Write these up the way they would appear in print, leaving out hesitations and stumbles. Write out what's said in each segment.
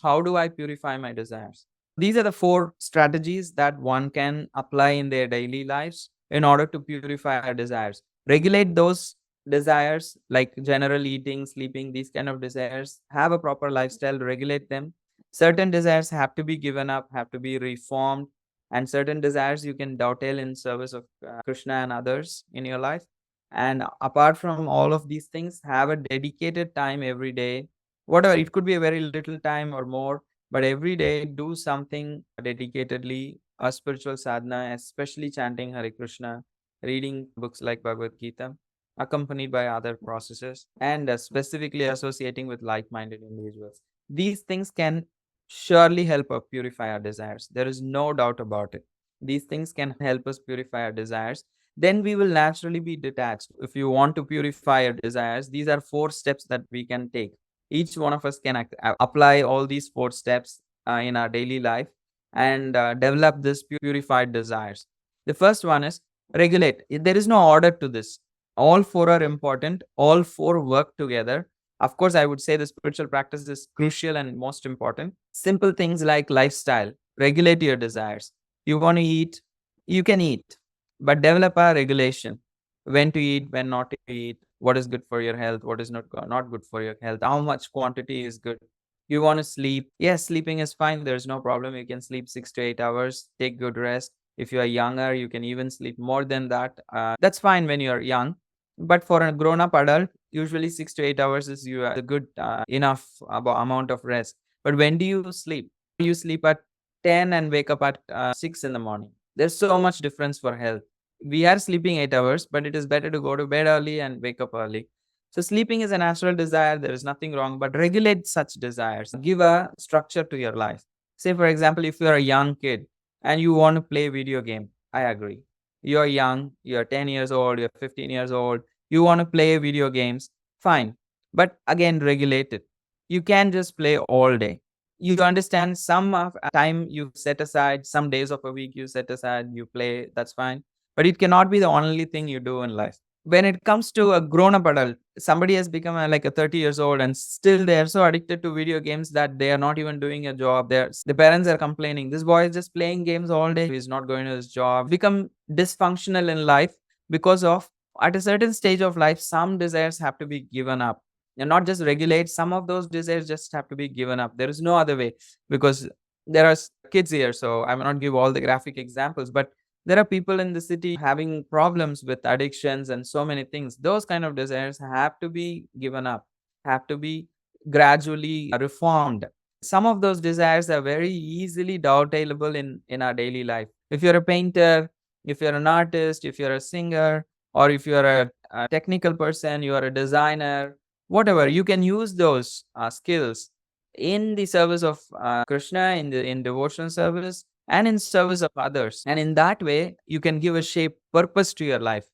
How do I purify my desires? These are the 4 strategies that one can apply in their daily lives in order to purify our desires. Regulate those desires like general eating, sleeping, these kind of desires. Have a proper lifestyle, regulate them. Certain desires have to be given up, have to be reformed, and certain desires you can dovetail in service of Krishna and others in your life. And apart from all of these things, have a dedicated time every day. Whatever, it could be a very little time or more, but every day do something dedicatedly, a spiritual sadhana, especially chanting Hare Krishna, reading books like Bhagavad Gita, accompanied by other processes, and specifically associating with like minded individuals. These things can surely help us purify our desires. There is no doubt about it. These things can help us purify our desires. Then we will naturally be detached. If you want to purify your desires, these are 4 steps that we can take. Each one of us can apply all these 4 steps in our daily life and develop this purified desires. The first one is regulate. There is no order to this. All 4 are important. All 4 work together. Of course, I would say the spiritual practice is crucial and most important. Simple things like lifestyle, regulate your desires. You want to eat, you can eat, but develop a regulation. When to eat, when not to eat, what is good for your health, what is not good for your health, how much quantity is good. You want to sleep, yes, sleeping is fine, there's no problem. You can sleep 6 to 8 hours, take good rest. If you are younger, you can even sleep more than that. That's fine when you're young, but for a grown-up adult, usually 6 to 8 hours is a good enough amount of rest. But when do you sleep? You sleep at 10 and wake up at 6 in the morning. There's so much difference for health. We are sleeping 8 hours, but it is better to go to bed early and wake up early. So sleeping is a natural desire. There is nothing wrong, but regulate such desires. Give a structure to your life. Say, for example, if you're a young kid and you want to play video game, I agree. You're young, you're 10 years old, you're 15 years old, you want to play video games, fine. But again, regulate it. You can't just play all day. You understand some of time you set aside, some days of a week you set aside, you play, that's fine. But it cannot be the only thing you do in life. When it comes to a grown-up adult, somebody has become like a 30 years old and still they are so addicted to video games that they are not even doing a job. The parents are complaining, this boy is just playing games all day, he's not going to his job. Become dysfunctional in life because of, at a certain stage of life, some desires have to be given up. And not just regulate, some of those desires just have to be given up. There is no other way, because there are kids here, so I will not give all the graphic examples, but there are people in the city having problems with addictions and so many things. Those kind of desires have to be given up, have to be gradually reformed. Some of those desires are very easily dovetailable in our daily life. If you're a painter, if you're an artist, if you're a singer, or if you're a technical person, you are a designer, whatever, you can use those skills in the service of Krishna, in devotional service, and in service of others. And in that way, you can give a shape, purpose to your life.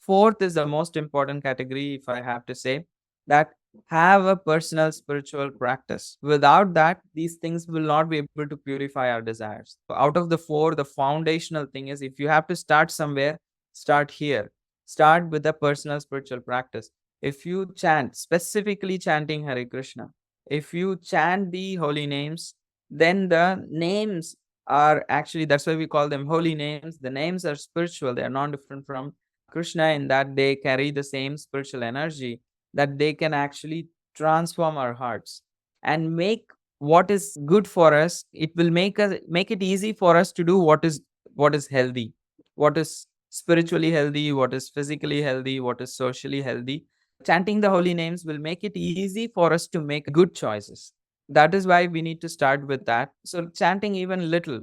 Fourth is the most important category, if I have to say, that have a personal spiritual practice. Without that, these things will not be able to purify our desires. Out of the 4, the foundational thing is, if you have to start somewhere, start here. Start with a personal spiritual practice. If you chant, specifically chanting Hare Krishna, if you chant the holy names, then the names are actually, that's why we call them holy names. The names are spiritual. They are not different from Krishna in that they carry the same spiritual energy, that they can actually transform our hearts and make what is good for us. It will make it easy for us to do what is healthy, what is spiritually healthy, what is physically healthy, what is socially healthy. Chanting the holy names will make it easy for us to make good choices. That is why we need to start with that. So chanting even little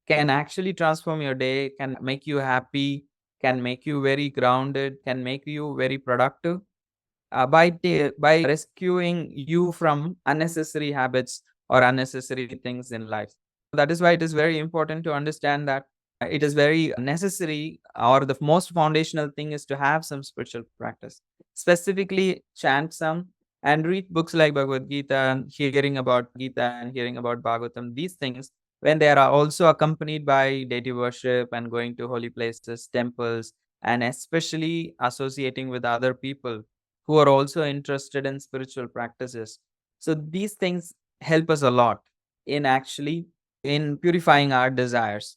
can actually transform your day, can make you happy, can make you very grounded, can make you very productive, by rescuing you from unnecessary habits or unnecessary things in life. That is why it is very important to understand that it is very necessary, or the most foundational thing is to have some spiritual practice. Specifically, chant some and read books like Bhagavad Gita, and hearing about Gita and hearing about Bhagavatam. These things, when they are also accompanied by deity worship and going to holy places, temples, and especially associating with other people who are also interested in spiritual practices. So these things help us a lot. in actually in purifying our desires.